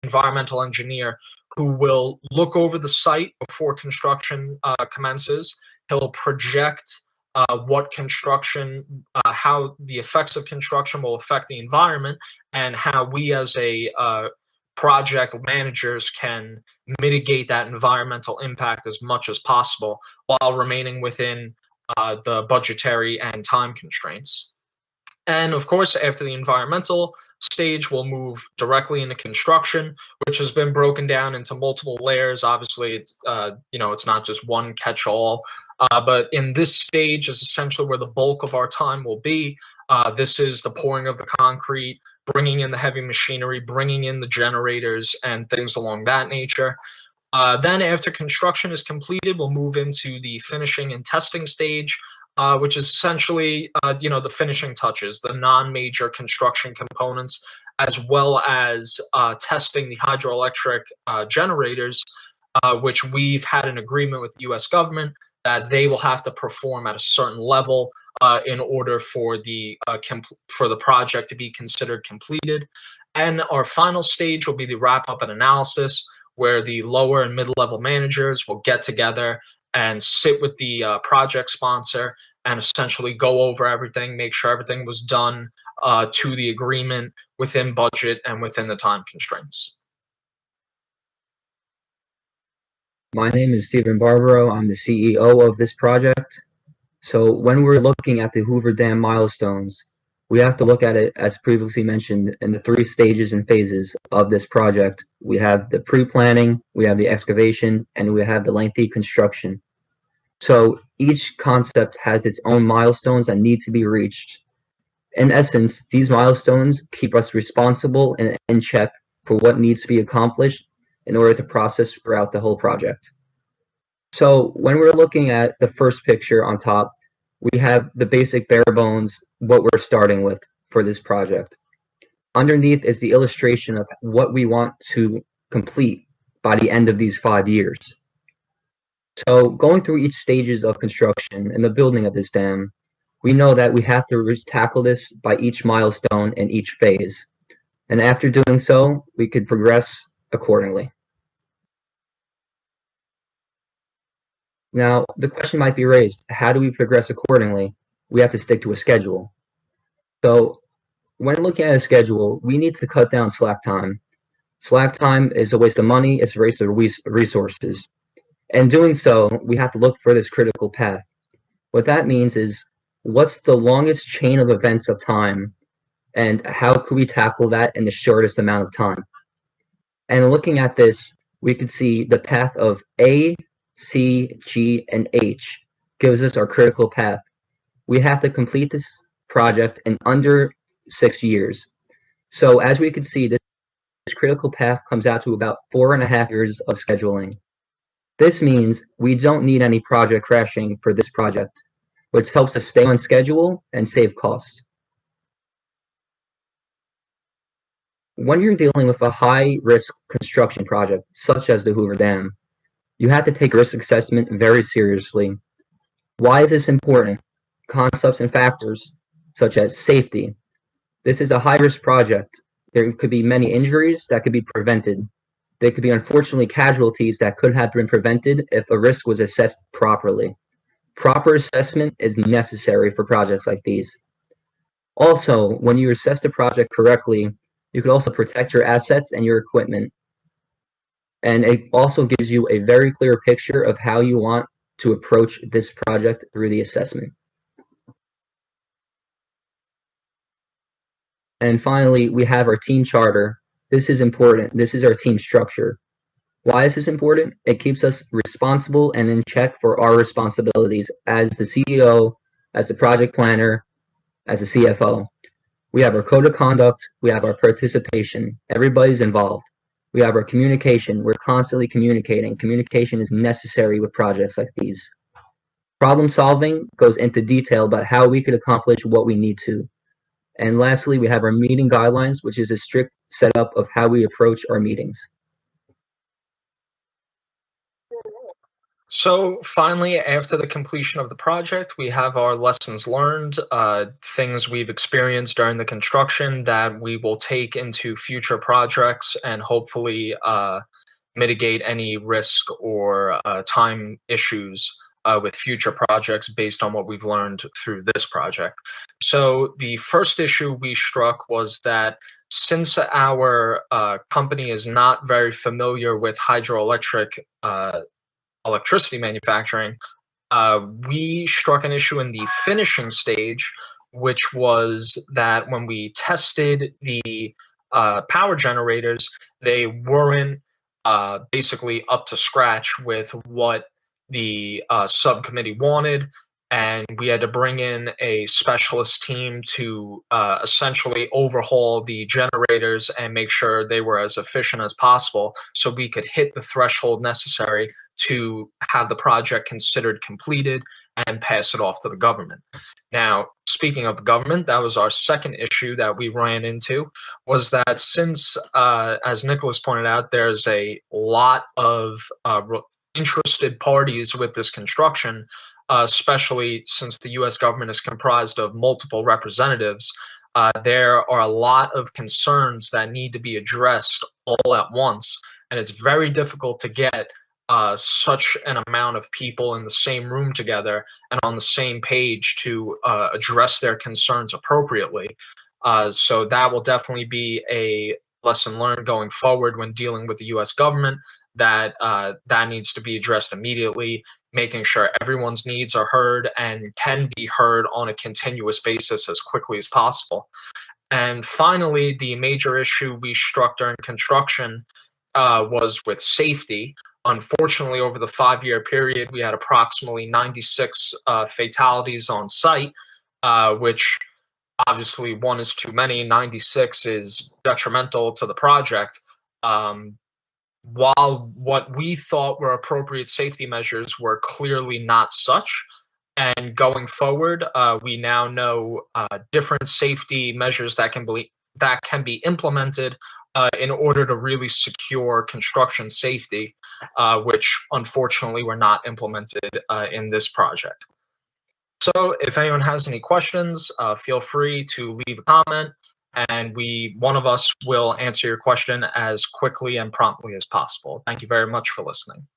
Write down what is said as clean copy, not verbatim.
environmental engineer who will look over the site before construction commences. He'll project what construction, how the effects of construction will affect the environment, and how we as a project managers can mitigate that environmental impact as much as possible while remaining within the budgetary and time constraints. And of course, after the environmental stage, we'll move directly into construction, which has been broken down into multiple layers. Obviously, it's not just one catch-all, but in this stage is essentially where the bulk of our time will be. This is the pouring of the concrete, bringing in the heavy machinery, bringing in the generators, and things along that nature. Then after construction is completed, we'll move into the finishing and testing stage, which is essentially, the finishing touches, the non-major construction components, as well as testing the hydroelectric generators, which we've had an agreement with the U.S. government that they will have to perform at a certain level in order for the project to be considered completed. And our final stage will be the wrap-up and analysis, where the lower and mid-level managers will get together and sit with the project sponsor and essentially go over everything, make sure everything was done to the agreement within budget and within the time constraints. My name is Stephen Barbaro. I'm the CEO of this project. So when we're looking at the Hoover Dam milestones, we have to look at it, as previously mentioned, in the 3 stages and phases of this project. We have the pre-planning, we have the excavation, and we have the lengthy construction. So each concept has its own milestones that need to be reached. In essence, these milestones keep us responsible and in check for what needs to be accomplished in order to process throughout the whole project. So when we're looking at the first picture on top, we have the basic bare bones, what we're starting with for this project. Underneath is the illustration of what we want to complete by the end of these 5 years. So going through each stages of construction and the building of this dam, we know that we have to tackle this by each milestone in each phase. And after doing so, we could progress accordingly. Now, the question might be raised, how do we progress accordingly? We have to stick to a schedule. So when looking at a schedule, we need to cut down slack time. Slack time is a waste of money, it's a waste of resources. And doing so, we have to look for this critical path. What that means is, what's the longest chain of events of time, and how could we tackle that in the shortest amount of time? And looking at this, we could see the path of A, C, G, and H gives us our critical path. We have to complete this project in under 6 years. So as we can see, this critical path comes out to about 4.5 years of scheduling. This means we don't need any project crashing for this project, which helps us stay on schedule and save costs. When you're dealing with a high-risk construction project, such as the Hoover Dam, you have to take risk assessment very seriously. Why is this important? Concepts and factors, such as safety. This is a high-risk project. There could be many injuries that could be prevented. There could be, unfortunately, casualties that could have been prevented if a risk was assessed properly. Proper assessment is necessary for projects like these. Also, when you assess the project correctly, you can also protect your assets and your equipment. And it also gives you a very clear picture of how you want to approach this project through the assessment. And finally, we have our team charter. This is important. This is our team structure. Why is this important? It keeps us responsible and in check for our responsibilities as the CEO, as the project planner, as a CFO. We have our code of conduct. We have our participation. Everybody's involved. We have our communication. We're constantly communicating. Communication is necessary with projects like these. Problem solving goes into detail about how we could accomplish what we need to. And lastly, we have our meeting guidelines, which is a strict setup of how we approach our meetings. So finally, after the completion of the project, we have our lessons learned, things we've experienced during the construction that we will take into future projects and hopefully mitigate any risk or time issues with future projects based on what we've learned through this project. So the first issue we struck was that since our company is not very familiar with hydroelectric electricity manufacturing, we struck an issue in the finishing stage, which was that when we tested the power generators, they weren't basically up to scratch with what the subcommittee wanted. And we had to bring in a specialist team to essentially overhaul the generators and make sure they were as efficient as possible so we could hit the threshold necessary to have the project considered completed and pass it off to the government. Now, speaking of the government, that was our second issue that we ran into, was that since, as Nicholas pointed out, there's a lot of interested parties with this construction, especially since the U.S. government is comprised of multiple representatives, there are a lot of concerns that need to be addressed all at once, and it's very difficult to get such an amount of people in the same room together and on the same page to address their concerns appropriately. So that will definitely be a lesson learned going forward when dealing with the U.S. government, that that needs to be addressed immediately, making sure everyone's needs are heard and can be heard on a continuous basis as quickly as possible. And finally, the major issue we struck during construction was with safety. Unfortunately, over the 5-year period, we had approximately 96 fatalities on site, which obviously one is too many. 96 is detrimental to the project. While what we thought were appropriate safety measures were clearly not such, and going forward, we now know different safety measures that can be implemented in order to really secure construction safety, which unfortunately were not implemented in this project. So if anyone has any questions, feel free to leave a comment, and one of us will answer your question as quickly and promptly as possible. Thank you very much for listening.